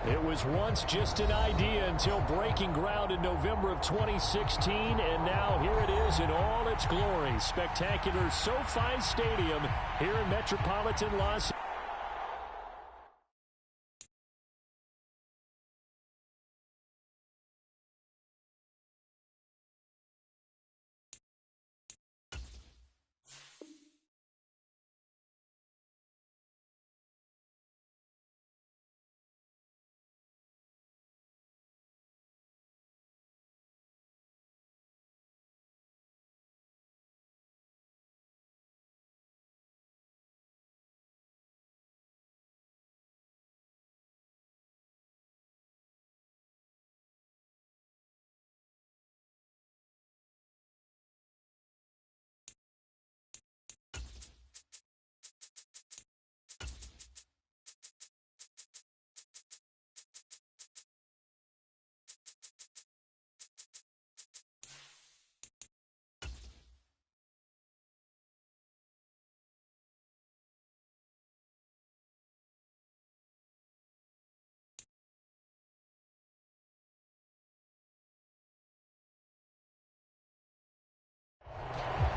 It was once just an idea until breaking ground in November of 2016, and now here it is in all its glory. Spectacular SoFi Stadium here in metropolitan Los Angeles.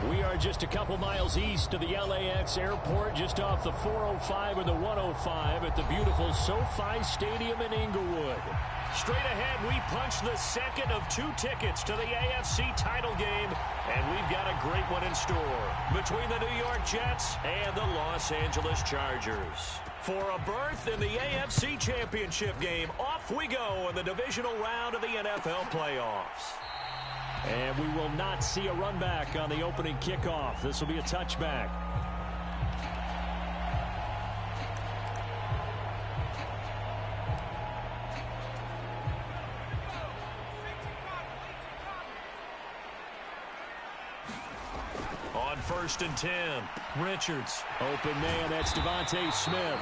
We are just a couple miles east of the LAX airport, just off the 405 or the 105 at the beautiful SoFi Stadium in Inglewood. Straight ahead, we punch the second of 2 tickets to the AFC title game, and we've got a great one in store between the New York Jets and the Los Angeles Chargers. For a berth in the AFC Championship game, off we go in the divisional round of the NFL playoffs. And we will not see a run back on the opening kickoff. This will be a touchback. On 1st and 10, Richards. Open man, that's Devontae Smith.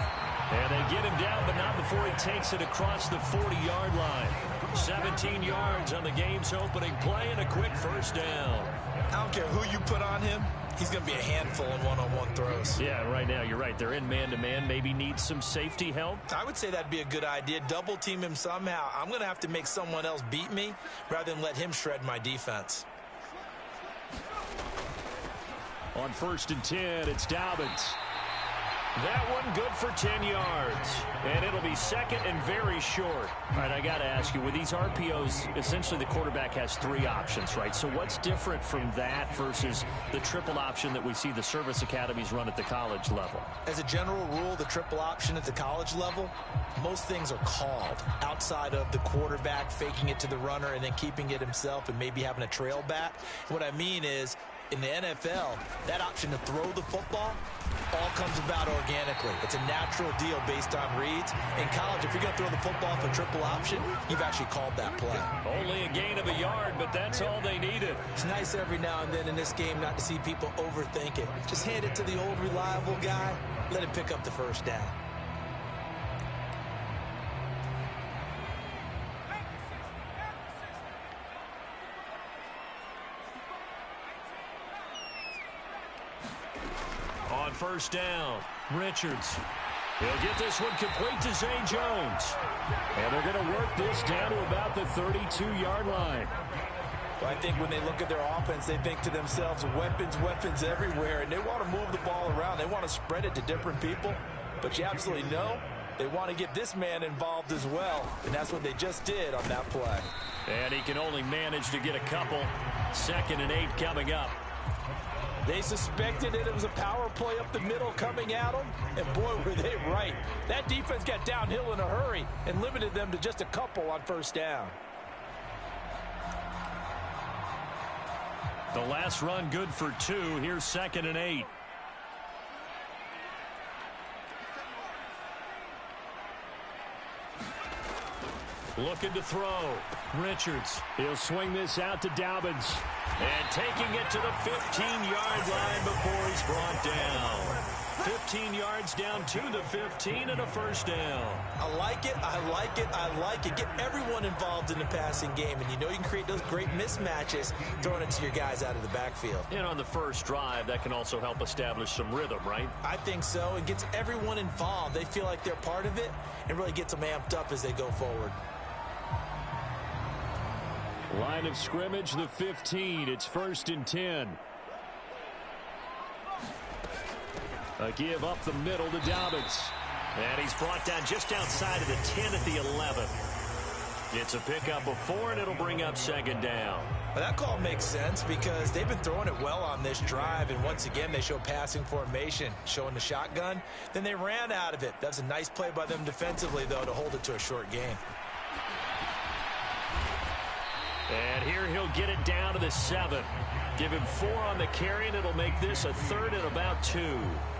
And they get him down, but not before he takes it across the 40-yard line. 17 yards on the game's opening play and a quick first down. I don't care who you put on him. He's going to be a handful in one-on-one throws. Yeah, right now, you're right. They're in man-to-man. Maybe needs some safety help. I would say that'd be a good idea. Double team him somehow. I'm going to have to make someone else beat me rather than let him shred my defense. On 1st and 10, it's Dobbins. That one good for 10 yards. And it'll be second and very short. All right, I got to ask you, with these RPOs, essentially the quarterback has 3 options, right? So what's different from that versus the triple option that we see the service academies run at the college level? As a general rule, the triple option at the college level, most things are called outside of the quarterback faking it to the runner and then keeping it himself and maybe having a trail back. What I mean is, in the NFL, that option to throw the football all comes about organically. It's a natural deal based on reads. In college, if you're going to throw the football for triple option, you've actually called that play. Only a gain of a yard, but that's all they needed. It's nice every now and then in this game not to see people overthink it. Just hand it to the old reliable guy. Let him pick up the first down. On 1st down, Richards. He'll get this one complete to Zay Jones. And they're going to work this down to about the 32-yard line. Well, I think when they look at their offense, they think to themselves, weapons, weapons everywhere, and they want to move the ball around. They want to spread it to different people. But you absolutely know they want to get this man involved as well, and that's what they just did on that play. And he can only manage to get a couple. 2nd and 8 coming up. They suspected that it was a power play up the middle coming at them, and boy, were they right. That defense got downhill in a hurry and limited them to just a couple on 1st down. The last run good for 2. Here's 2nd and 8. Looking to throw. Richards. He'll swing this out to Dobbins. And taking it to the 15-yard line before he's brought down. 15 yards down to the 15 and a first down. I like it. I like it. I like it. Get everyone involved in the passing game, and you know you can create those great mismatches throwing it to your guys out of the backfield. And on the first drive, that can also help establish some rhythm, right? I think so. It gets everyone involved. They feel like they're part of it and really gets them amped up as they go forward. Line of scrimmage, the 15. It's 1st and 10. A give up the middle to Dobbins. And he's brought down just outside of the 10 at the 11. It's a pickup of 4, and it'll bring up 2nd down. Well, that call makes sense because they've been throwing it well on this drive, and once again they show passing formation, showing the shotgun. Then they ran out of it. That's a nice play by them defensively, though, to hold it to a short gain. And here he'll get it down to the 7. Give him 4 on the carry, and it'll make this a 3rd and about 2.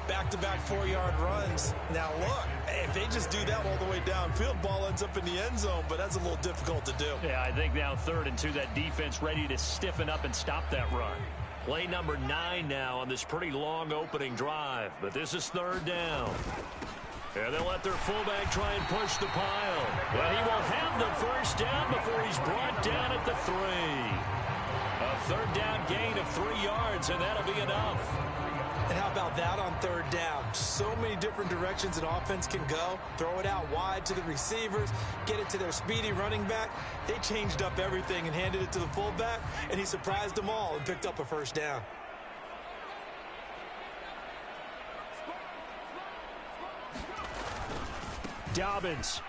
Back-to-back 4-yard runs. Now, look, if they just do that all the way downfield, ball ends up in the end zone, but that's a little difficult to do. Yeah, I think now 3rd and 2, that defense ready to stiffen up and stop that run. Play number 9 now on this pretty long opening drive, but this is 3rd down. And they'll let their fullback try and push the pile. Well, he will have the first down before he's brought down at the 3. A 3rd down gain of 3 yards, and that'll be enough. And how about that on 3rd down? So many different directions an offense can go. Throw it out wide to the receivers, get it to their speedy running back. They changed up everything and handed it to the fullback, and he surprised them all and picked up a 1st down. Dobbins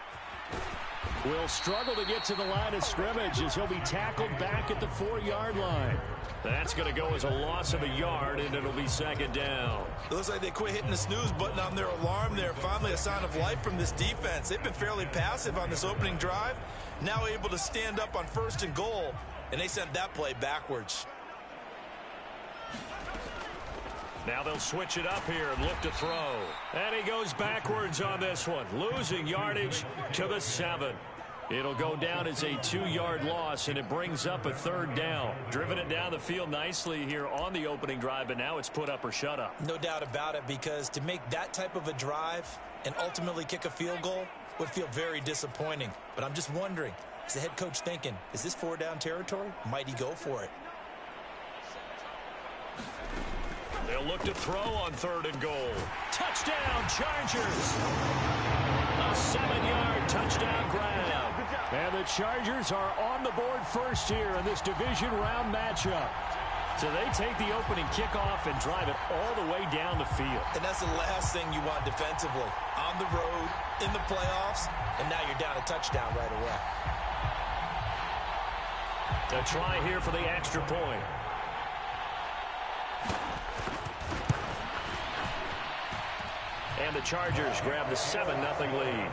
will struggle to get to the line of scrimmage as he'll be tackled back at the 4-yard line. That's going to go as a loss of a yard, and it'll be 2nd down. It looks like they quit hitting the snooze button on their alarm there. Finally a sign of life from this defense. They've been fairly passive on this opening drive. Now able to stand up on 1st and goal, and they sent that play backwards. Now they'll switch it up here and look to throw. And he goes backwards on this one, losing yardage to the 7. It'll go down as a 2-yard loss, and it brings up a 3rd down. Driven it down the field nicely here on the opening drive, but now it's put up or shut up. No doubt about it, because to make that type of a drive and ultimately kick a field goal would feel very disappointing. But I'm just wondering, is the head coach thinking, is this 4-down territory? Might he go for it? They'll look to throw on 3rd and goal. Touchdown, Chargers! A 7-yard touchdown grab. And the Chargers are on the board first here in this division round matchup. So they take the opening kickoff and drive it all the way down the field. And that's the last thing you want defensively. On the road, in the playoffs, and now you're down a touchdown right away. A try here for the extra point. And the Chargers grab the 7-0 lead.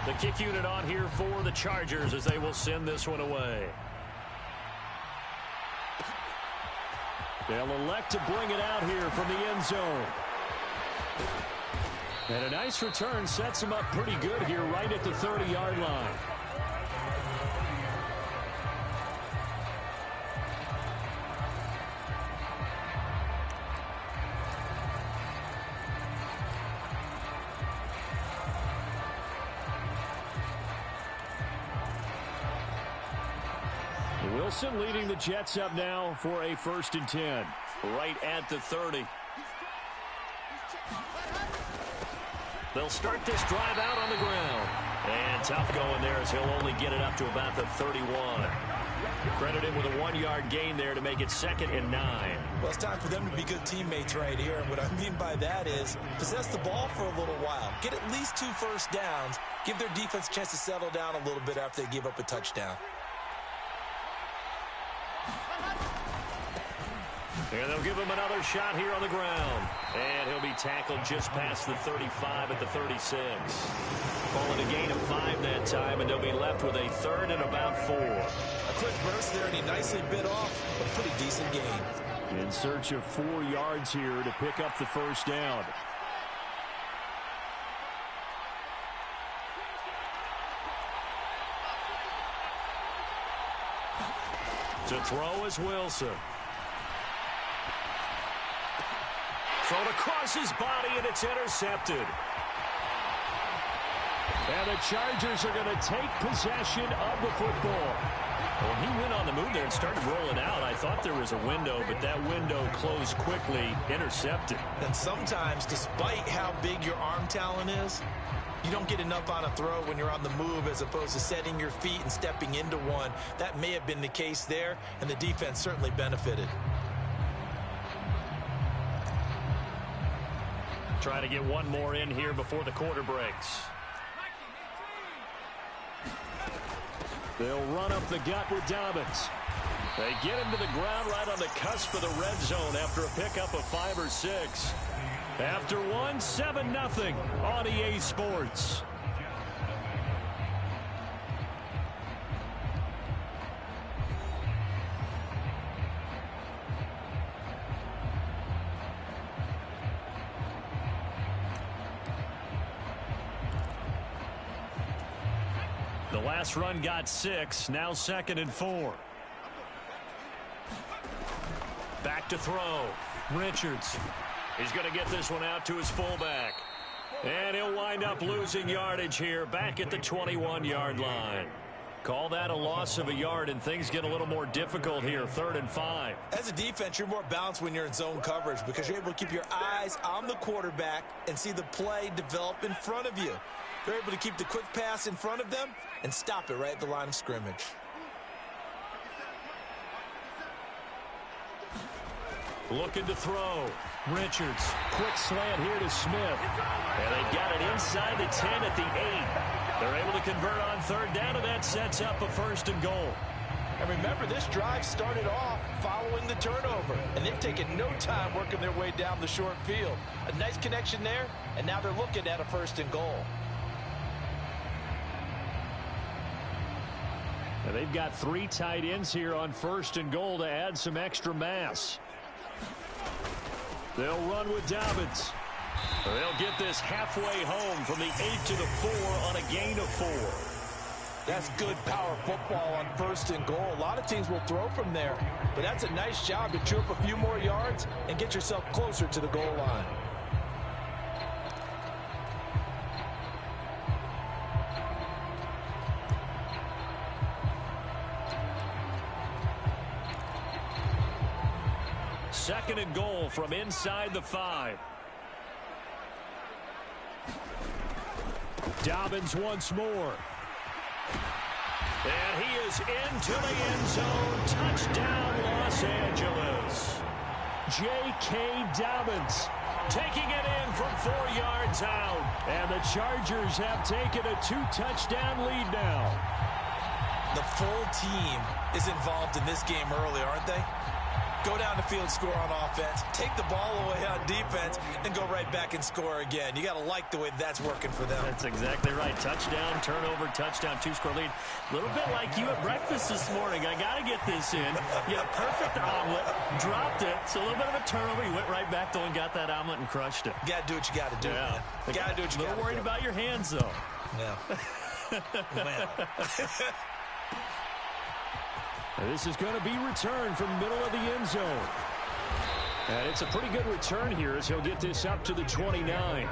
The kick unit on here for the Chargers as they will send this one away. They'll elect to bring it out here from the end zone. And a nice return sets him up pretty good here right at the 30-yard line. Wilson leading the Jets up now for a 1st and 10. Right at the 30. They'll start this drive out on the ground. And tough going there as he'll only get it up to about the 31. Credit him with a 1-yard gain there to make it 2nd and 9. Well, it's time for them to be good teammates right here. And what I mean by that is possess the ball for a little while. Get at least 2 first downs. Give their defense a chance to settle down a little bit after they give up a touchdown. And they'll give him another shot here on the ground. And he'll be tackled just past the 35 at the 36. Calling a gain of 5 that time, and they'll be left with a 3rd and about 4. A quick burst there, and he nicely bit off a pretty decent massive gain. In search of 4 yards here to pick up the first down. To throw is Wilson. Thrown across his body, and it's intercepted. And the Chargers are going to take possession of the football. Well, he went on the move there and started rolling out. I thought there was a window, but that window closed quickly. Intercepted. And sometimes, despite how big your arm talent is, you don't get enough on a throw when you're on the move as opposed to setting your feet and stepping into one. That may have been the case there, and the defense certainly benefited. Try to get one more in here before the quarter breaks. They'll run up the gut with Dobbins. They get him to the ground right on the cusp of the red zone after a pickup of 5 or 6. After one, 7-0 on EA Sports. The last run got 6, now 2nd and 4. Back to throw. Richards. He's going to get this one out to his fullback. And he'll wind up losing yardage here back at the 21-yard line. Call that a loss of a yard, and things get a little more difficult here, 3rd and 5. As a defense, you're more balanced when you're in zone coverage because you're able to keep your eyes on the quarterback and see the play develop in front of you. They're able to keep the quick pass in front of them and stop it right at the line of scrimmage. Looking to throw. Richards. Quick slant here to Smith. And they've got it inside the 10 at the 8. They're able to convert on 3rd down, and that sets up a 1st and goal. And remember, this drive started off following the turnover, and they've taken no time working their way down the short field. A nice connection there, and now they're looking at a 1st and goal. And they've got 3 tight ends here on 1st and goal to add some extra mass. They'll run with Dobbins. They'll get this halfway home from the 8 to the 4 on a gain of 4. That's good power football on 1st and goal. A lot of teams will throw from there, but that's a nice job to chew up a few more yards and get yourself closer to the goal line. Second and goal from inside the 5. Dobbins once more. And he is into the end zone. Touchdown, Los Angeles. J.K. Dobbins taking it in from 4 yards out. And the Chargers have taken a 2-touchdown lead now. The full team is involved in this game early, aren't they? Go down the field, score on offense, take the ball away on defense, and go right back and score again. You got to like the way that's working for them. That's exactly right. Touchdown, turnover, touchdown, 2-score lead. A little bit like you at breakfast this morning. I got to get this in. You had a perfect omelet, dropped it, so a little bit of a turnover. You went right back though and got that omelet and crushed it. You got to do what you got to do, man. You got to do what you got to do. A little worried about your hands, though. Yeah. Man. This is going to be returned from middle of the end zone. And it's a pretty good return here as he'll get this up to the 29.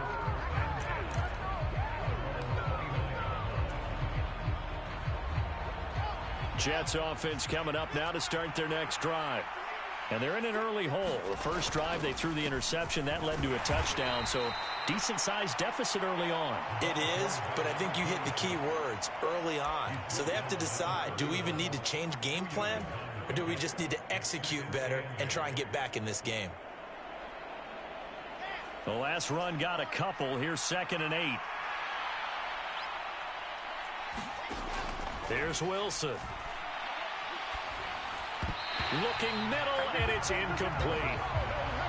Jets offense coming up now to start their next drive. And they're in an early hole. The first drive, they threw the interception. That led to a touchdown, so decent-sized deficit early on. It is, but I think you hit the key words, early on. So they have to decide, do we even need to change game plan, or do we just need to execute better and try and get back in this game? The last run got a couple. Here's 2nd and 8. Here's Wilson. Looking middle, and it's incomplete.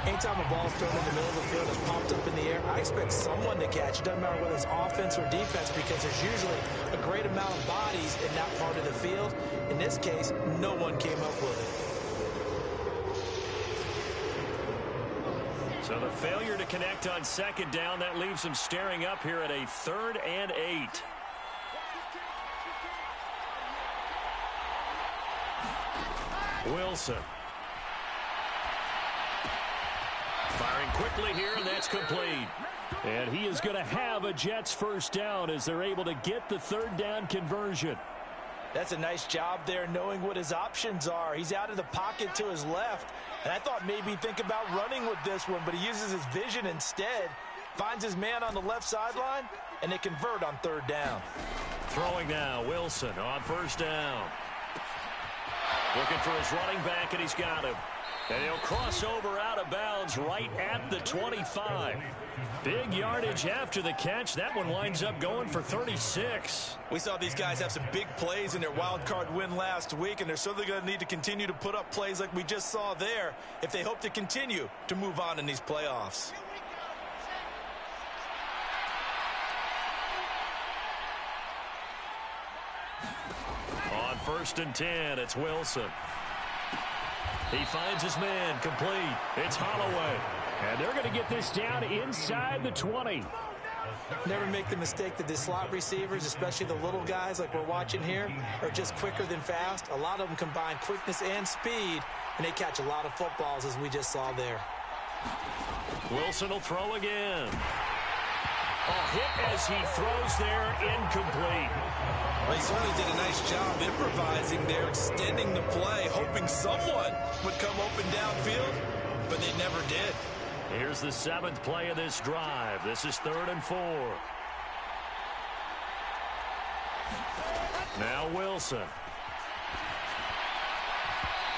Anytime a ball's thrown in the middle of the field, it's popped up in the air, I expect someone to catch it. Doesn't matter whether it's offense or defense, because there's usually a great amount of bodies in that part of the field. In this case, no one came up with it. So the failure to connect on second down, that leaves them staring up here at a 3rd and 8. Wilson. Firing quickly here, and that's complete. And he is going to have a Jets first down as they're able to get the 3rd down conversion. That's a nice job there knowing what his options are. He's out of the pocket to his left. And I thought maybe think about running with this one, but he uses his vision instead. Finds his man on the left sideline, and they convert on 3rd down. Throwing now, Wilson on first down. Looking for his running back, and he's got him. And he'll cross over out of bounds right at the 25. Big yardage after the catch. That one winds up going for 36. We saw these guys have some big plays in their wild card win last week, and they're certainly going to need to continue to put up plays like we just saw there if they hope to continue to move on in these playoffs. On 1st and 10, it's Wilson. He finds his man, complete. It's Holloway. And they're going to get this down inside the 20. Never make the mistake that the slot receivers, especially the little guys like we're watching here, are just quicker than fast. A lot of them combine quickness and speed, and they catch a lot of footballs, as we just saw there. Wilson will throw again. A hit as he throws there, incomplete. Well, he certainly did a nice job improvising there, extending the play, hoping someone would come open downfield, but they never did. Here's the 7th play of this drive. This is 3rd and 4. Now Wilson.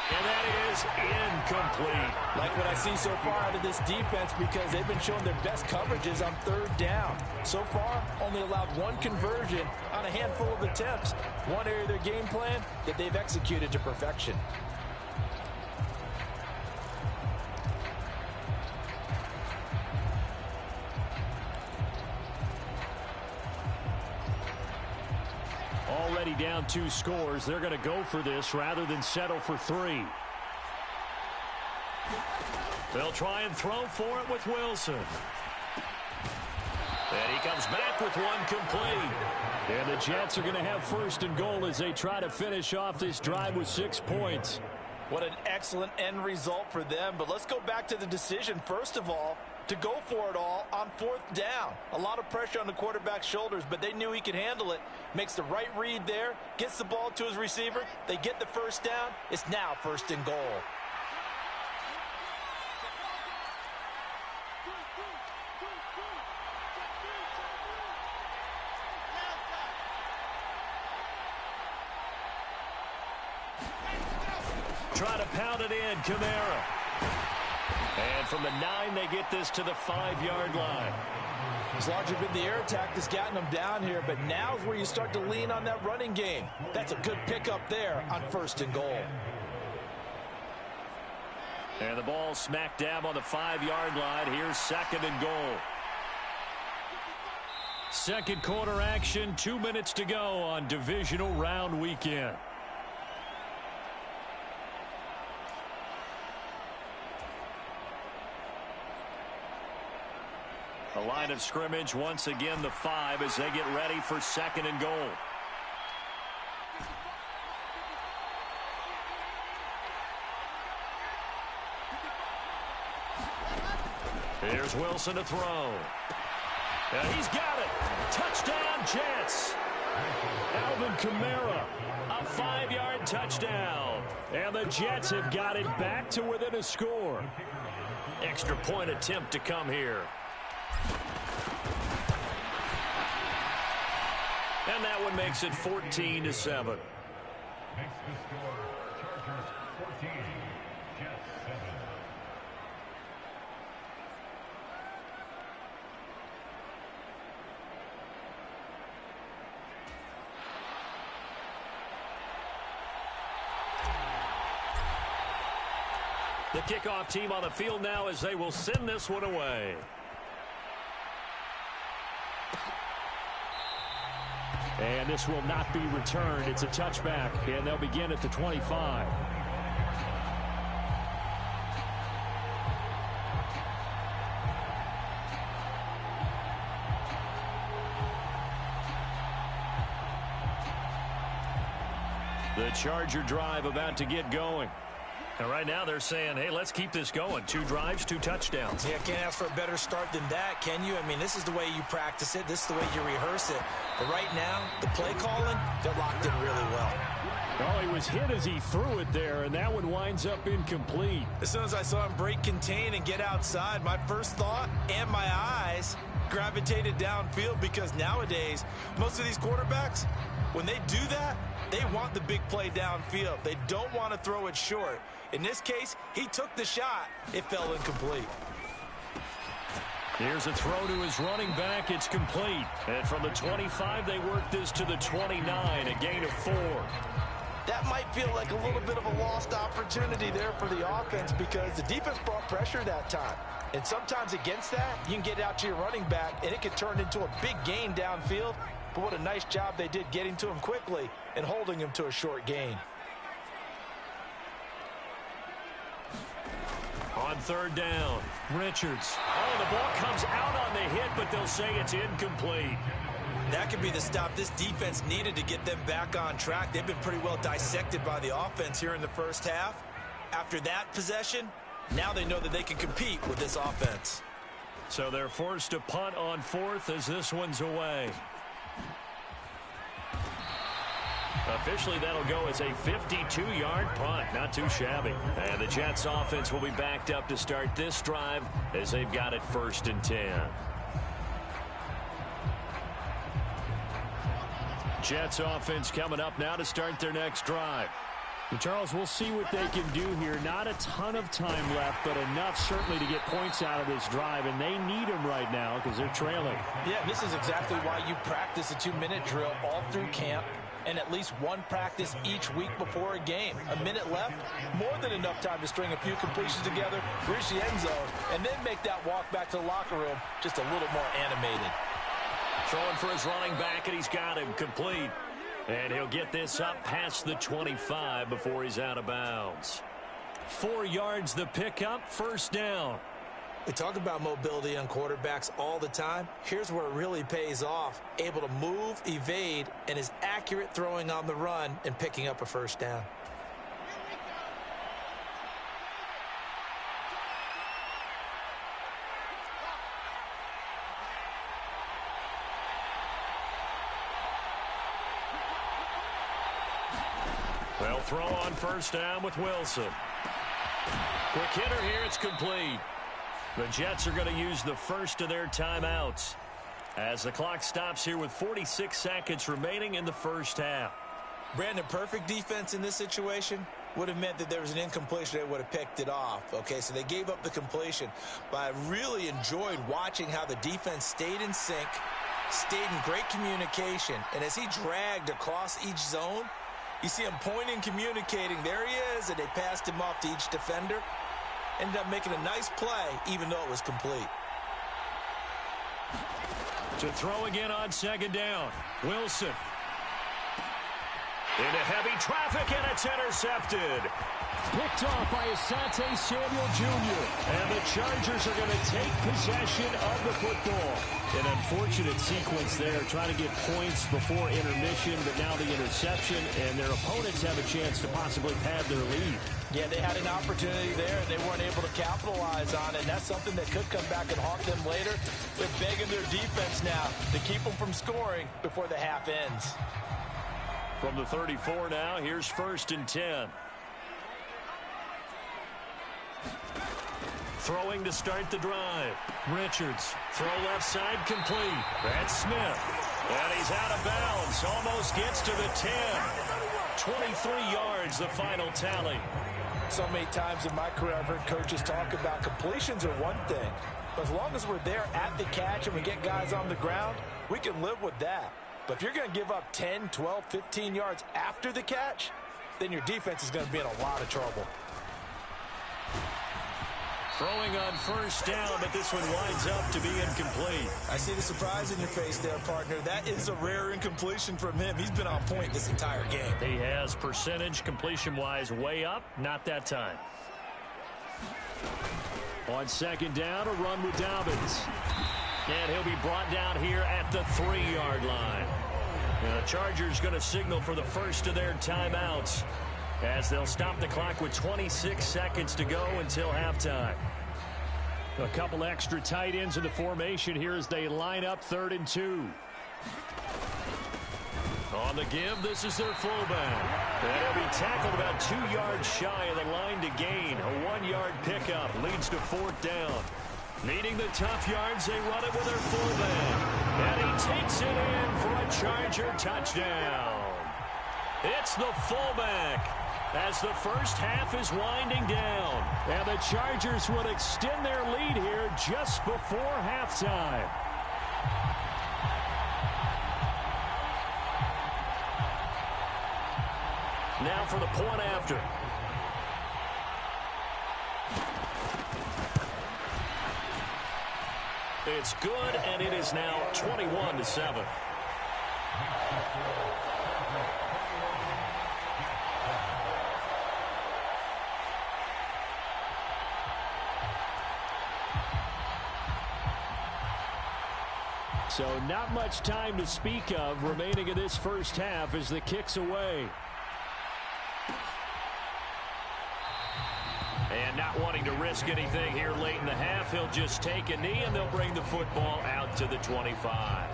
And that is incomplete. Like what I see so far out of this defense, because they've been showing their best coverages on 3rd down. So far, only allowed 1 conversion on a handful of attempts. One area of their game plan that they've executed to perfection. Already down 2 scores. They're going to go for this rather than settle for 3. They'll try and throw for it with Wilson. And he comes back with one complete. And the Jets are going to have 1st and goal as they try to finish off this drive with 6 points. What an excellent end result for them. But let's go back to the decision, first of all, to go for it all on 4th down. A lot of pressure on the quarterback's shoulders, but they knew he could handle it. Makes the right read there, gets the ball to his receiver. They get the first down. It's now 1st and goal. Try to pound it in, Kamara. And from the 9, they get this to the 5-yard line. It's largely been the air attack that's gotten them down here, but now is where you start to lean on that running game. That's a good pickup there on 1st and goal. And the ball smack dab on the 5-yard line. Here's 2nd and goal. 2nd quarter action, 2 minutes to go on divisional round weekend. The line of scrimmage once again the 5 as they get ready for 2nd and goal. Here's Wilson to throw. And he's got it. Touchdown Jets. Alvin Kamara, a 5-yard touchdown. And the Jets have got it back to within a score. Extra point attempt to come here. And that one makes it 14-7. Makes the score Chargers 14, Jets 7. The kickoff team on the field now as they will send this one away. And this will not be returned. It's a touchback, and they'll begin at the 25. The Charger drive about to get going. And right now they're saying, hey, let's keep this going. 2 drives, 2 touchdowns. Yeah, can't ask for a better start than that, can you? I mean, this is the way you practice it. This is the way you rehearse it. But right now, the play calling, they're locked in really well. Oh, he was hit as he threw it there, and that one winds up incomplete. As soon as I saw him break contain and get outside, my first thought and my eyes gravitated downfield, because nowadays, most of these quarterbacks, when they do that, they want the big play downfield. They don't want to throw it short. In this case, he took the shot. It fell incomplete. Here's a throw to his running back. It's complete. And from the 25, they work this to the 29, a gain of 4. That might feel like a little bit of a lost opportunity there for the offense, because the defense brought pressure that time. And sometimes against that, you can get out to your running back, and it can turn into a big gain downfield. But what a nice job they did getting to him quickly and holding him to a short gain. On 3rd down, Richards. Oh, the ball comes out on the hit, but they'll say it's incomplete. That could be the stop this defense needed to get them back on track. They've been pretty well dissected by the offense here in the first half. After that possession, now they know that they can compete with this offense. So they're forced to punt on 4th as this one's away. Officially, that'll go as a 52-yard punt. Not too shabby. And the Jets offense will be backed up to start this drive as they've got it 1st and 10. Jets offense coming up now to start their next drive. And Charles, we'll see what they can do here. Not a ton of time left, but enough certainly to get points out of this drive, and they need them right now because they're trailing. Yeah, this is exactly why you practice a 2-minute drill all through camp, and at least one practice each week before a game. A minute left, more than enough time to string a few completions together, reach the end zone, and then make that walk back to the locker room just a little more animated. Throwing for his running back, and he's got him complete. And he'll get this up past the 25 before he's out of bounds. 4 yards the pickup, 1st down. We talk about mobility on quarterbacks all the time. Here's where it really pays off. Able to move, evade, and is accurate throwing on the run and picking up a 1st down. They'll throw on 1st down with Wilson. Quick hitter here, it's complete. The Jets are going to use the first of their timeouts as the clock stops here with 46 seconds remaining in the first half. Brandon, perfect defense in this situation would have meant that there was an incompletion. They would have picked it off. Okay, so they gave up the completion. But I really enjoyed watching how the defense stayed in sync, stayed in great communication. And as he dragged across each zone, you see him pointing, communicating. There he is, and they passed him off to each defender. Ended up making a nice play, even though it was complete. To throw again on 2nd down. Wilson. Into heavy traffic, and it's intercepted. Picked off by Asante Samuel Jr. And the Chargers are going to take possession of the football. An unfortunate sequence there, trying to get points before intermission, but now the interception, and their opponents have a chance to possibly pad their lead. Yeah, they had an opportunity there, and they weren't able to capitalize on it, and that's something that could come back and haunt them later. They're begging their defense now to keep them from scoring before the half ends. From the 34 now, here's 1st and 10. Throwing to start the drive. Richards. Throw left side complete. That's Smith. And he's out of bounds. Almost gets to the 10. 23 yards, the final tally. So many times in my career I've heard coaches talk about completions are one thing. But as long as we're there at the catch and we get guys on the ground, we can live with that. But if you're going to give up 10, 12, 15 yards after the catch, then your defense is going to be in a lot of trouble. Throwing on 1st down, but this one winds up to be incomplete. I see the surprise in your face there, partner. That is a rare incompletion from him. He's been on point this entire game. He has percentage completion-wise way up, not that time. On 2nd down, a run with Dobbins. And he'll be brought down here at the 3-yard line. The Chargers going to signal for the first of their timeouts as they'll stop the clock with 26 seconds to go until halftime. A couple extra tight ends in the formation here as they line up 3rd and 2. On the give, this is their fullback. And he'll be tackled about 2 yards shy of the line to gain. A 1-yard pickup leads to 4th down. Needing the tough yards, they run it with their fullback. And he takes it in for a Charger touchdown. It's the fullback as the first half is winding down. And the Chargers will extend their lead here just before halftime. Now for the point after. It's good, and it is now 21-7. So not much time to speak of remaining in this first half as the kick's away. And not wanting to risk anything here late in the half, he'll just take a knee and they'll bring the football out to the 25.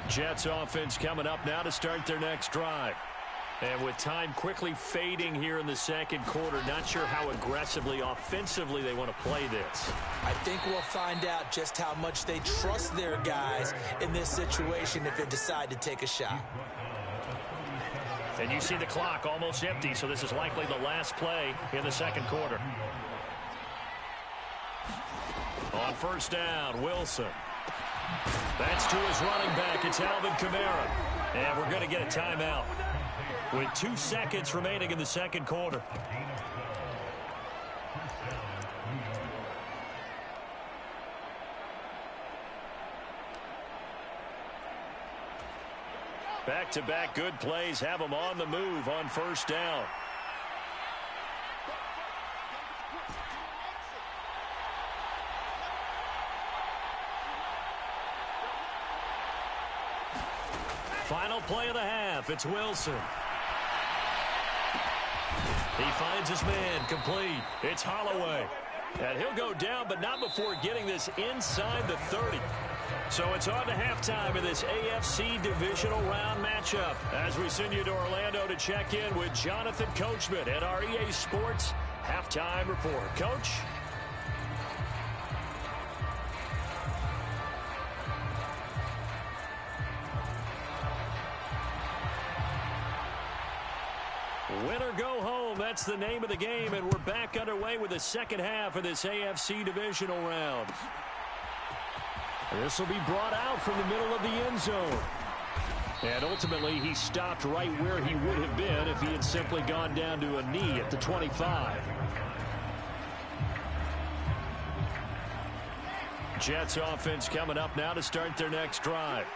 Jets offense coming up now to start their next drive. And with time quickly fading here in the second quarter, not sure how aggressively, offensively they want to play this. I think we'll find out just how much they trust their guys in this situation if they decide to take a shot. And you see the clock almost empty, so this is likely the last play in the second quarter. On first down, Wilson. That's to his running back. It's Alvin Kamara. And we're going to get a timeout with 2 seconds remaining in the second quarter. Back-to-back good plays have them on the move on first down. Final play of the half. It's Wilson. He finds his man complete. It's Holloway. And he'll go down, but not before getting this inside the 30. So it's on to halftime in this AFC divisional round matchup as we send you to Orlando to check in with Jonathan Coachman at our EA Sports Halftime Report. Coach? Win or go home, that's the name of the game, and we're back underway with the second half of this AFC divisional round. This will be brought out from the middle of the end zone. And ultimately, he stopped right where he would have been if he had simply gone down to a knee at the 25. Jets offense coming up now to start their next drive.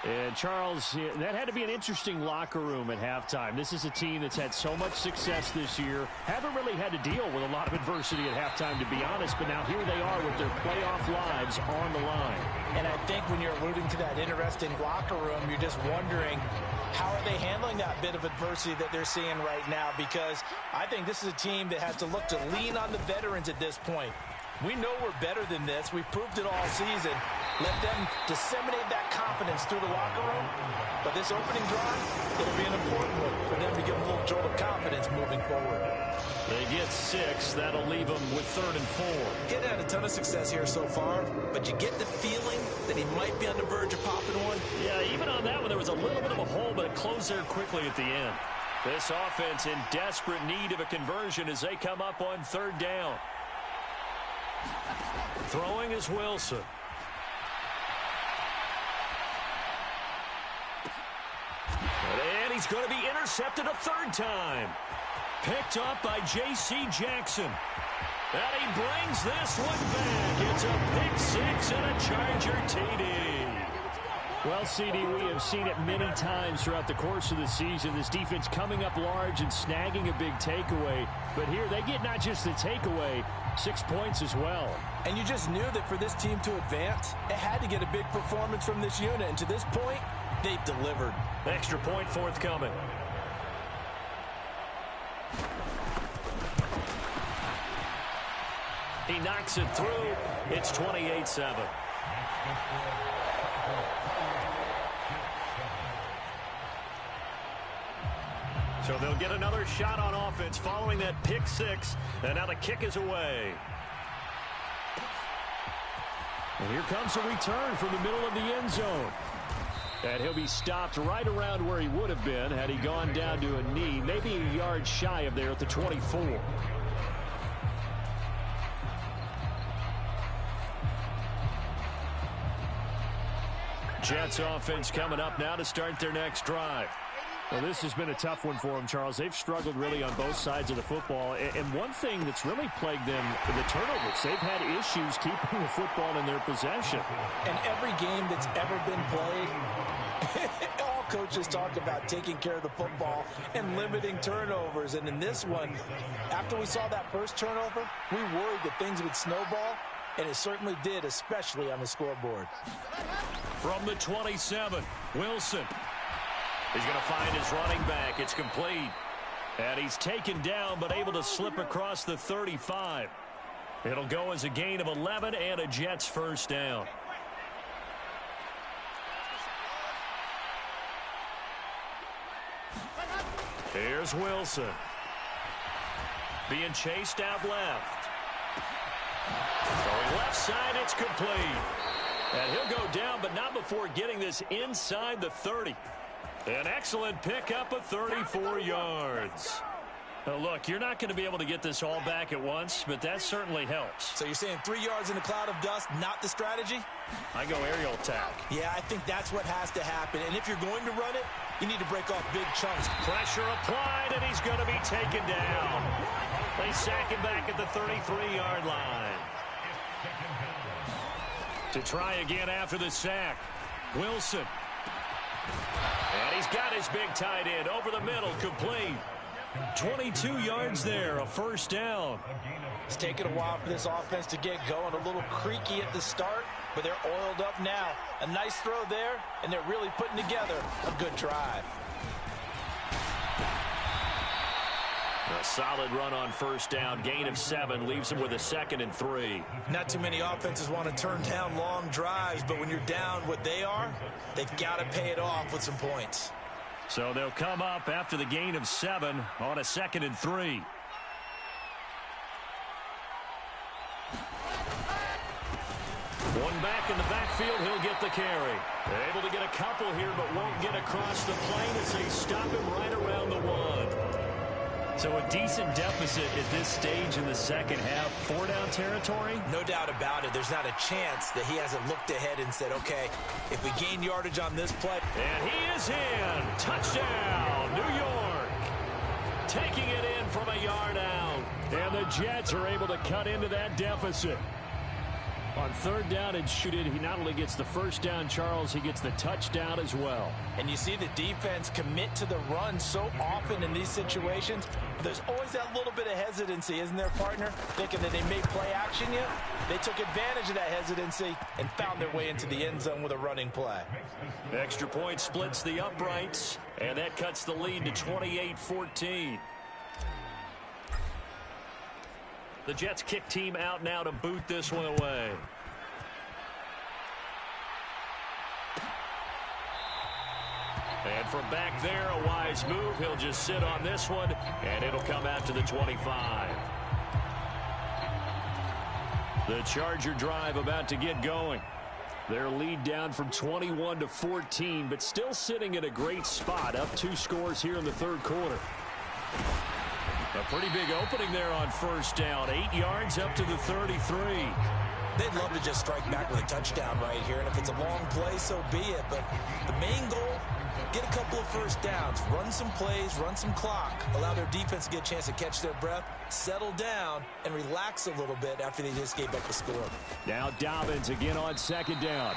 And, Charles, that had to be an interesting locker room at halftime. This is a team that's had so much success this year. Haven't really had to deal with a lot of adversity at halftime, to be honest. But now here they are with their playoff lives on the line. And I think when you're alluding to that interesting locker room, you're just wondering, how are they handling that bit of adversity that they're seeing right now? Because I think this is a team that has to look to lean on the veterans at this point. We know we're better than this. We've proved it all season. Let them disseminate that confidence through the locker room. But this opening drive, it'll be an important one for them to give them a little jolt of confidence moving forward. They get 6. That'll leave them with 3rd and 4. Getting had a ton of success here so far, but you get the feeling that he might be on the verge of popping one. Yeah, even on that one, there was a little bit of a hole, but it closed there quickly at the end. This offense in desperate need of a conversion as they come up on 3rd down. Throwing is Wilson. And he's going to be intercepted a 3rd time. Picked up by J.C. Jackson. And he brings this one back. It's a pick 6 and a Charger TD. Well, CD, we have seen it many times throughout the course of the season. This defense coming up large and snagging a big takeaway. But here they get not just the takeaway, 6 points as well. And you just knew that for this team to advance, it had to get a big performance from this unit. And to this point, they've delivered. Extra point forthcoming. He knocks it through. It's 28-7. So they'll get another shot on offense following that pick six. And now the kick is away. And here comes a return from the middle of the end zone. And he'll be stopped right around where he would have been had he gone down to a knee, maybe a yard shy of there at the 24. Jets offense coming up now to start their next drive. Well, this has been a tough one for them, Charles. They've struggled really on both sides of the football. And one thing that's really plagued them, the turnovers. They've had issues keeping the football in their possession. And every game that's ever been played, all coaches talk about taking care of the football and limiting turnovers. And in this one, after we saw that first turnover, we worried that things would snowball. And it certainly did, especially on the scoreboard. From the 27, Wilson. He's going to find his running back. It's complete. And he's taken down but able to slip across the 35. It'll go as a gain of 11 and a Jets first down. Here's Wilson. Being chased out left. Going left side, it's complete. And he'll go down, but not before getting this inside the 30. An excellent pickup of 34 yards. Now look, you're not going to be able to get this all back at once, but that certainly helps. So you're saying 3 yards in a cloud of dust, not the strategy? I go aerial attack. Yeah, I think that's what has to happen. And if you're going to run it, you need to break off big chunks. Pressure applied, and he's going to be taken down. They sack him back at the 33-yard line. To try again after the sack, Wilson. And he's got his big tight end over the middle, complete. 22 yards there, a first down. It's taken a while for this offense to get going. A little creaky at the start, but they're oiled up now. A nice throw there, and they're really putting together a good drive. A solid run on first down. Gain of 7 leaves him with a 2nd and 3. Not too many offenses want to turn down long drives, but when you're down what they are, they've got to pay it off with some points. So they'll come up after the gain of 7 on a 2nd and 3. One back in the backfield, he'll get the carry. Able to get a couple here, but won't get across the plane as they stop him right around the 1. So a decent deficit at this stage in the second half. 4-down territory? No doubt about it. There's not a chance that he hasn't looked ahead and said, okay, if we gain yardage on this play. And he is in. Touchdown, New York. Taking it in from a yard out. And the Jets are able to cut into that deficit. On 3rd down and shoot it, he not only gets the first down, Charles, he gets the touchdown as well. And you see the defense commit to the run so often in these situations. But there's always that little bit of hesitancy, isn't there, partner? Thinking that they may play action yet. They took advantage of that hesitancy and found their way into the end zone with a running play. Extra point splits the uprights, and that cuts the lead to 28-14. The Jets kick team out now to boot this one away. And from back there, a wise move. He'll just sit on this one, and it'll come out to the 25. The Charger drive about to get going. Their lead down from 21 to 14, but still sitting at a great spot, up 2 scores here in the 3rd quarter. A pretty big opening there on first down. 8 yards up to the 33. They'd love to just strike back with a touchdown right here. And if it's a long play, so be it. But the main goal, get a couple of first downs. Run some plays, run some clock. Allow their defense to get a chance to catch their breath, settle down, and relax a little bit after they just gave up the score. Now Dobbins again on 2nd down.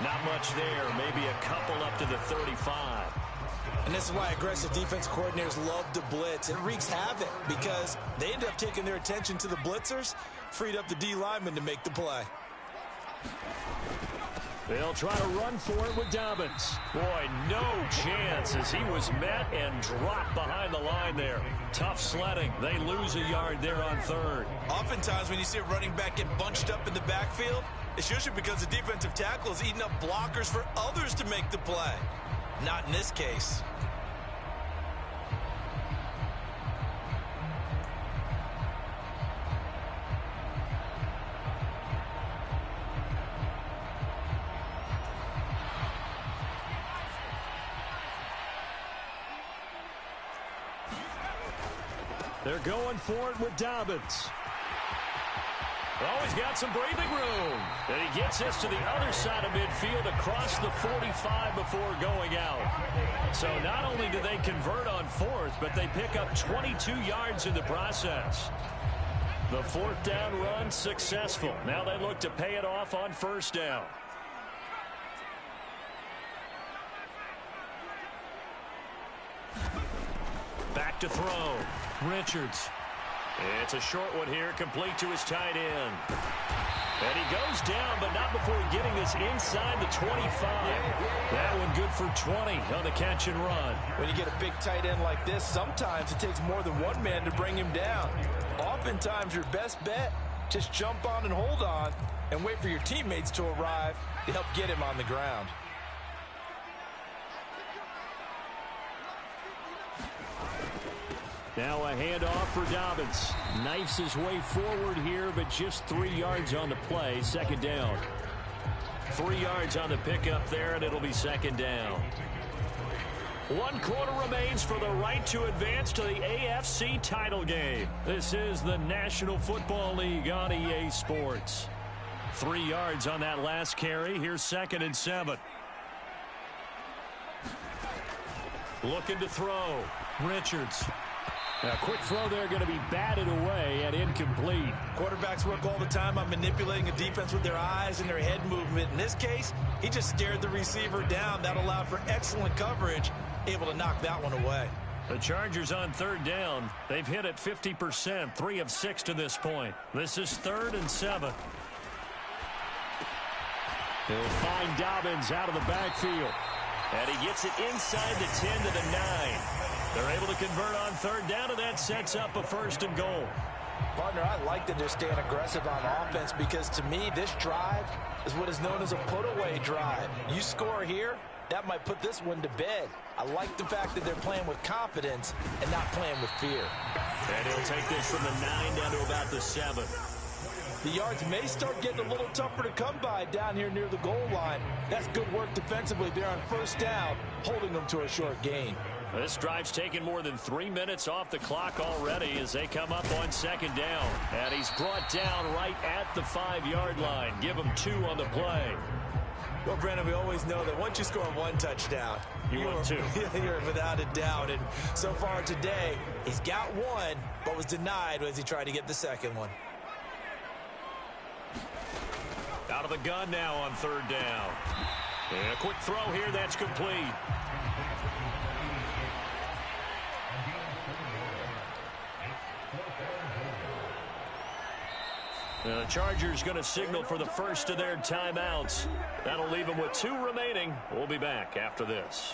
Not much there. Maybe a couple up to the 35. And this is why aggressive defense coordinators love to blitz. It wreaks havoc because they end up taking their attention to the blitzers, freed up the D lineman to make the play. They'll try to run for it with Dobbins. Boy, no chance as he was met and dropped behind the line there. Tough sledding. They lose a yard there on third. Oftentimes when you see a running back get bunched up in the backfield, it's usually because the defensive tackle is eating up blockers for others to make the play. Not in this case. They're going for it with Dobbins. Oh, he's got some breathing room. And he gets this to the other side of midfield across the 45 before going out. So not only do they convert on fourth, but they pick up 22 yards in the process. The fourth down run successful. Now they look to pay it off on first down. Back to throw. Richards. It's a short one here, complete to his tight end. And he goes down, but not before getting this inside the 25. That one good for 20 on the catch and run. When you get a big tight end like this, sometimes it takes more than one man to bring him down. Oftentimes, your best bet, just jump on and hold on and wait for your teammates to arrive to help get him on the ground. Now a handoff for Dobbins. Knifes his way forward here, but just 3 yards on the play. Second down. 3 yards on the pickup there, and it'll be second down. 1 quarter remains for the right to advance to the AFC title game. This is the National Football League on EA Sports. 3 yards on that last carry. Here's 2nd and 7. Looking to throw. Richards. A quick throw there going to be batted away and incomplete. Quarterbacks work all the time on manipulating a defense with their eyes and their head movement. In this case, he just stared the receiver down. That allowed for excellent coverage, able to knock that one away. The Chargers on third down. They've hit it 50%, 3 of 6 to this point. This is 3rd and 7. They'll find Dobbins out of the backfield. And he gets it inside the 10 to the 9. They're able to convert on third down, and that sets up a 1st and goal. Partner, I like that they're staying aggressive on offense because, to me, this drive is what is known as a put-away drive. You score here, that might put this one to bed. I like the fact that they're playing with confidence and not playing with fear. And he'll take this from the 9 down to about the 7. The yards may start getting a little tougher to come by down here near the goal line. That's good work defensively there on first down, holding them to a short gain. This drive's taken more than 3 minutes off the clock already as they come up on second down. And he's brought down right at the 5-yard line. Give him 2 on the play. Well, Brandon, we always know that once you score 1 touchdown, you want 2. You're without a doubt. And so far today, he's got 1, but was denied as he tried to get the second one. Out of the gun now on third down. And a quick throw here, that's complete. The Chargers going to signal for the first of their timeouts. That'll leave them with 2 remaining. We'll be back after this.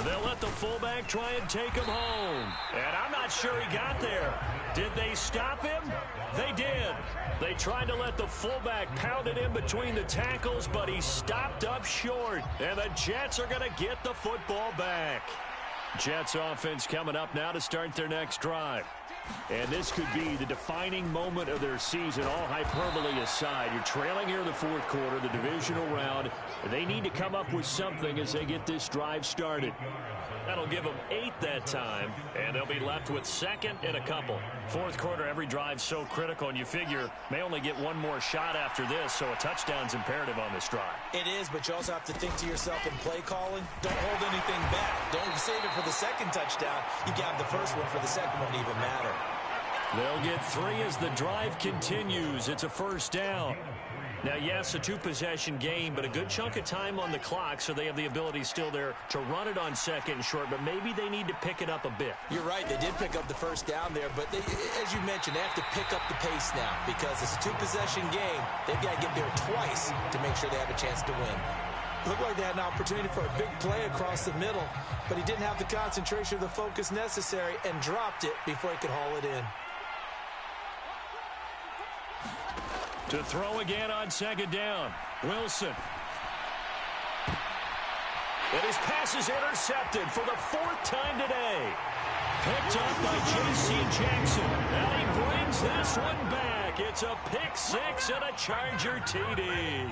They'll let the fullback try and take him home. And I'm not sure he got there. Did they stop him? They did. They tried to let the fullback pound it in between the tackles, but he stopped up short. And the Jets are going to get the football back. Jets offense coming up now to start their next drive. And this could be the defining moment of their season, all hyperbole aside. You're trailing here in the fourth quarter, the divisional round. They need to come up with something as they get this drive started. That'll give them 8 that time, and they'll be left with 2nd and a couple. Fourth quarter, every drive's so critical, and you figure may only get 1 more shot after this, so a touchdown's imperative on this drive. It is, but you also have to think to yourself in play calling, don't hold anything back. Don't save it for the second touchdown, you got the first one for the second one to even matter. They'll get 3 as the drive continues. It's a first down. Now, yes, a 2-possession game, but a good chunk of time on the clock, so they have the ability still there to run it on second and short, but maybe they need to pick it up a bit. You're right. They did pick up the first down there, but they, as you mentioned, they have to pick up the pace now because it's a 2-possession game. They've got to get there twice to make sure they have a chance to win. Looked like they had an opportunity for a big play across the middle, but he didn't have the concentration or the focus necessary and dropped it before he could haul it in. To throw again on second down, Wilson. And his pass is intercepted for the 4th time today. Picked up by J.C. Jackson. And he brings this one back. It's a pick 6 and a Charger TD.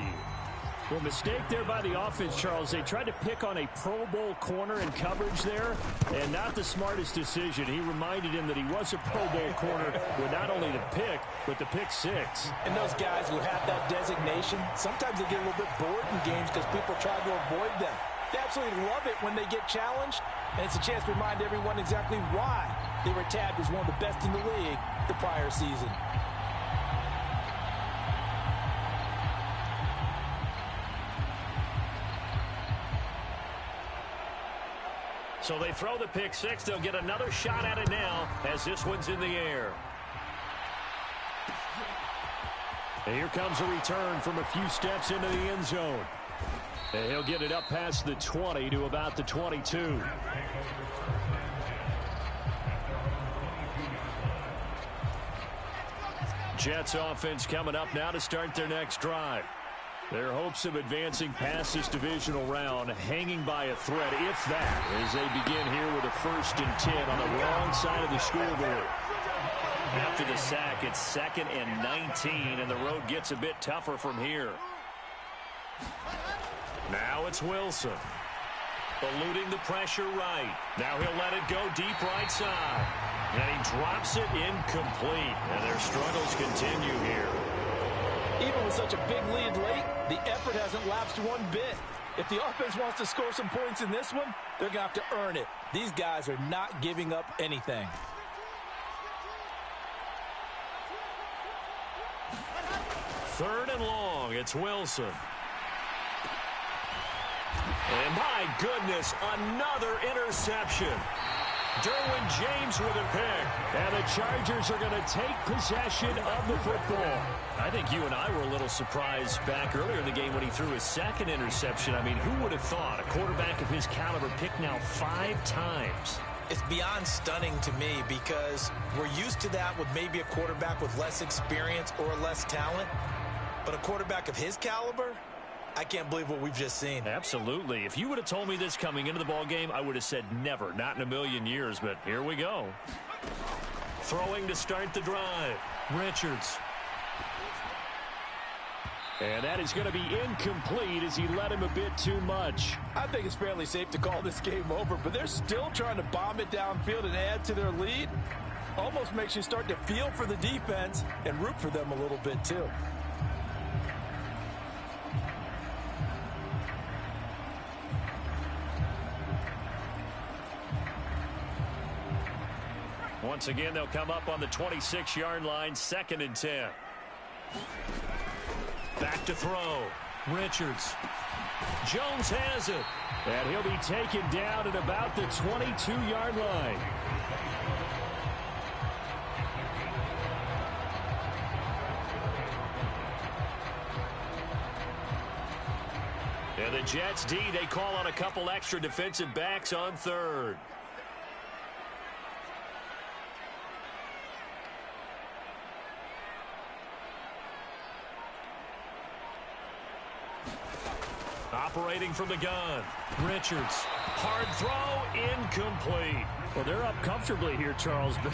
Well, mistake there by the offense, Charles. They tried to pick on a Pro Bowl corner in coverage there, and not the smartest decision. He reminded him that he was a Pro Bowl corner with not only the pick, but the pick 6. And those guys who have that designation, sometimes they get a little bit bored in games because people try to avoid them. They absolutely love it when they get challenged, and it's a chance to remind everyone exactly why they were tagged as one of the best in the league the prior season. So they throw the pick 6. They'll get another shot at it now as this one's in the air. And here comes a return from a few steps into the end zone. And he'll get it up past the 20 to about the 22. Jets offense coming up now to start their next drive. Their hopes of advancing past this divisional round hanging by a thread, if that, as they begin here with a 1st and 10 on the wrong side of the scoreboard. After the sack, it's 2nd and 19, and the road gets a bit tougher from here. Now it's Wilson. Eluding the pressure right. Now he'll let it go deep right side. And he drops it incomplete. And their struggles continue here. Even with such a big lead late, the effort hasn't lapsed one bit. If the offense wants to score some points in this one, they're going to have to earn it. These guys are not giving up anything. Third and long, it's Wilson. And my goodness, another interception. Derwin James with a pick. And the Chargers are going to take possession of the football. I think you and I were a little surprised back earlier in the game when he threw his 2nd interception. I mean, who would have thought a quarterback of his caliber picked now 5 times? It's beyond stunning to me because we're used to that with maybe a quarterback with less experience or less talent. But a quarterback of his caliber, I can't believe what we've just seen. Absolutely. If you would have told me this coming into the ball game, I would have said never, not in a million years, but here we go. Throwing to start the drive, Richards. And that is going to be incomplete as he led him a bit too much. I think it's fairly safe to call this game over, but they're still trying to bomb it downfield and add to their lead. Almost makes you start to feel for the defense and root for them a little bit too. Once again, they'll come up on the 26-yard line, 2nd and 10. Back to throw. Richards. Jones has it. And he'll be taken down at about the 22-yard line. And the Jets D, they call on a couple extra defensive backs on 3rd. Operating from the gun, Richards. Hard throw, incomplete. Well, they're up comfortably here, Charles, but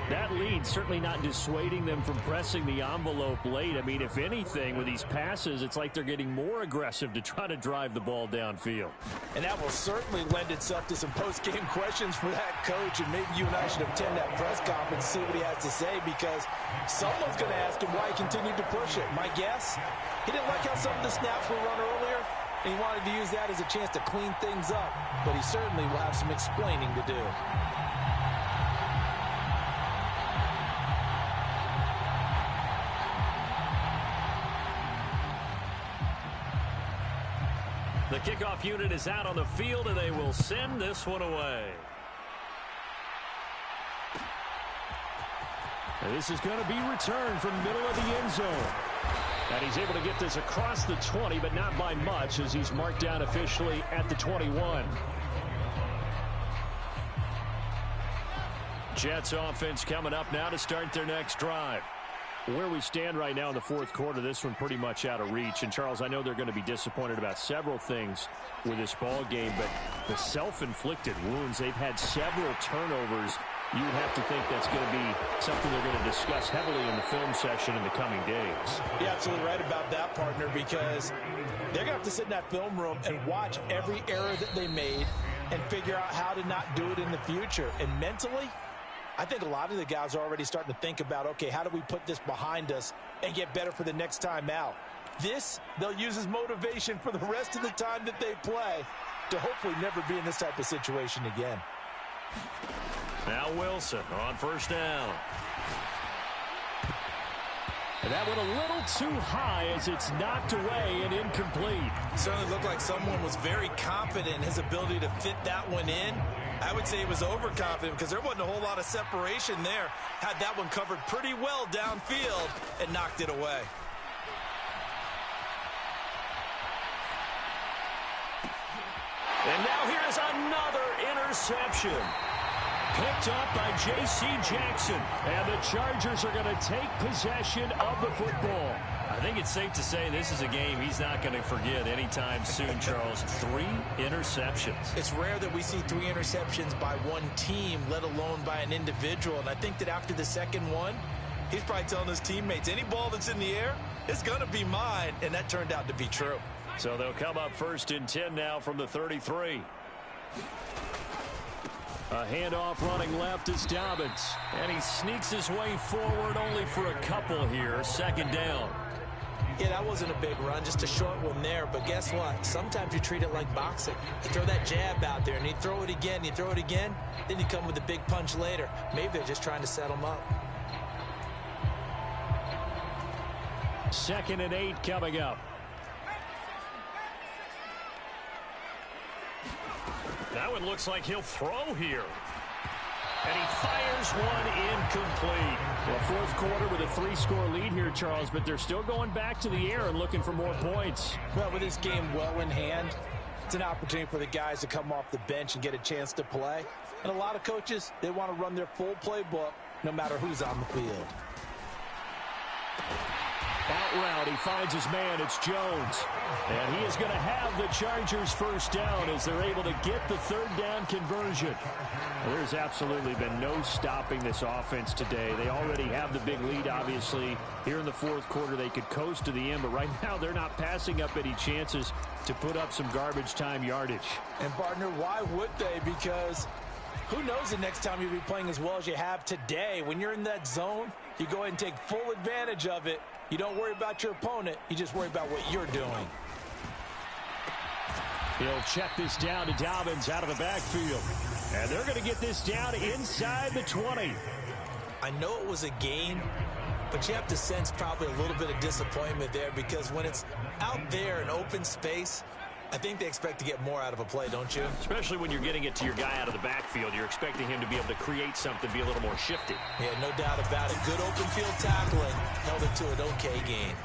that lead certainly not dissuading them from pressing the envelope late. I mean, if anything, with these passes, it's like they're getting more aggressive to try to drive the ball downfield. And that will certainly lend itself to some post-game questions for that coach, and maybe you and I should attend that press conference and see what he has to say, because someone's going to ask him why he continued to push it. My guess, he didn't like how some of the snaps were run earlier, and he wanted to use that as a chance to clean things up, but he certainly will have some explaining to do. The kickoff unit is out on the field, and they will send this one away. And this is going to be returned from the middle of the end zone. And he's able to get this across the 20, but not by much, as he's marked down officially at the 21. Jets offense coming up now to start their next drive. Where we stand right now in the fourth quarter, this one pretty much out of reach. And, Charles, I know they're going to be disappointed about several things with this ball game, but the self-inflicted wounds, they've had several turnovers. You would have to think that's going to be something they're going to discuss heavily in the film session in the coming days. You're absolutely right about that, partner, because they're going to have to sit in that film room and watch every error that they made and figure out how to not do it in the future. And mentally, I think a lot of the guys are already starting to think about, okay, how do we put this behind us and get better for the next time out? This, they'll use as motivation for the rest of the time that they play to hopefully never be in this type of situation again. Now Wilson on first down. And that went a little too high as it's knocked away and incomplete. Certainly looked like someone was very confident in his ability to fit that one in. I would say he was overconfident because there wasn't a whole lot of separation there. Had that one covered pretty well downfield and knocked it away. And now here's another interception. Picked up by J.C. Jackson. And the Chargers are going to take possession of the football. I think it's safe to say this is a game he's not going to forget anytime soon, Charles. 3 interceptions. It's rare that we see 3 interceptions by one team, let alone by an individual. And I think that after the second one, he's probably telling his teammates, any ball that's in the air, it's going to be mine. And that turned out to be true. So they'll come up 1st and 10 now from the 33. A handoff running left is Dobbins. And he sneaks his way forward only for a couple here. 2nd down. Yeah, that wasn't a big run, just a short one there. But guess what? Sometimes you treat it like boxing. You throw that jab out there, and you throw it again, you throw it again, then you come with a big punch later. Maybe they're just trying to set them up. 2nd and 8 coming up. Now it looks like he'll throw here. And he fires one incomplete. Well, fourth quarter with a 3-score lead here, Charles, but they're still going back to the air and looking for more points. Well, with this game well in hand, it's an opportunity for the guys to come off the bench and get a chance to play. And a lot of coaches, they want to run their full playbook no matter who's on the field. Out route, he finds his man. It's Jones. And he is going to have the Chargers first down as they're able to get the 3rd down conversion. Well, there's absolutely been no stopping this offense today. They already have the big lead, obviously. Here in the fourth quarter, they could coast to the end, but right now they're not passing up any chances to put up some garbage time yardage. And, partner, why would they? Because who knows the next time you'll be playing as well as you have today. When you're in that zone, you go ahead and take full advantage of it. You don't worry about your opponent. You just worry about what you're doing. He'll check this down to Dobbins out of the backfield. And they're going to get this down inside the 20. I know it was a gain, but you have to sense probably a little bit of disappointment there because when it's out there in open space, I think they expect to get more out of a play, don't you? Especially when you're getting it to your guy out of the backfield. You're expecting him to be able to create something, be a little more shifty. Yeah, no doubt about it. Good open field tackling. Held it to an okay gain.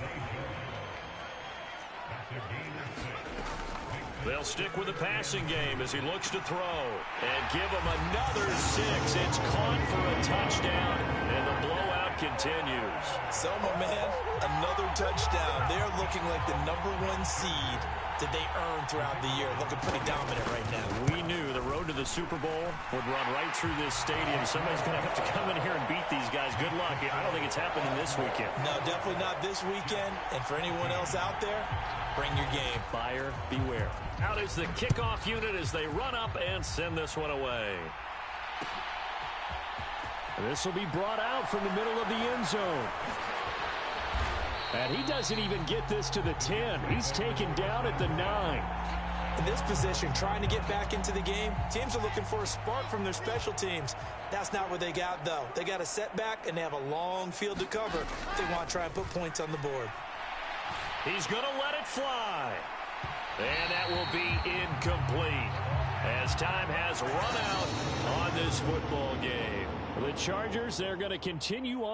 They'll stick with the passing game as he looks to throw. And give him another 6. It's caught for a touchdown, and the blowout continues. Selma, man, another touchdown. They're looking like the #1 seed that they earned throughout the year. Looking pretty dominant right now. We knew the road to the Super Bowl would run right through this stadium. Somebody's going to have to come in here and beat these guys. Good luck. I don't think it's happening this weekend. No, definitely not this weekend. And for anyone else out there, bring your game. Buyer beware. Out is the kickoff unit as they run up and send this one away. This will be brought out from the middle of the end zone. And he doesn't even get this to the 10. He's taken down at the 9. In this position, trying to get back into the game, teams are looking for a spark from their special teams. That's not what they got, though. They got a setback, and they have a long field to cover if they want to try and put points on the board. He's going to let it fly. And that will be incomplete as time has run out on this football game. The Chargers, they're going to continue on.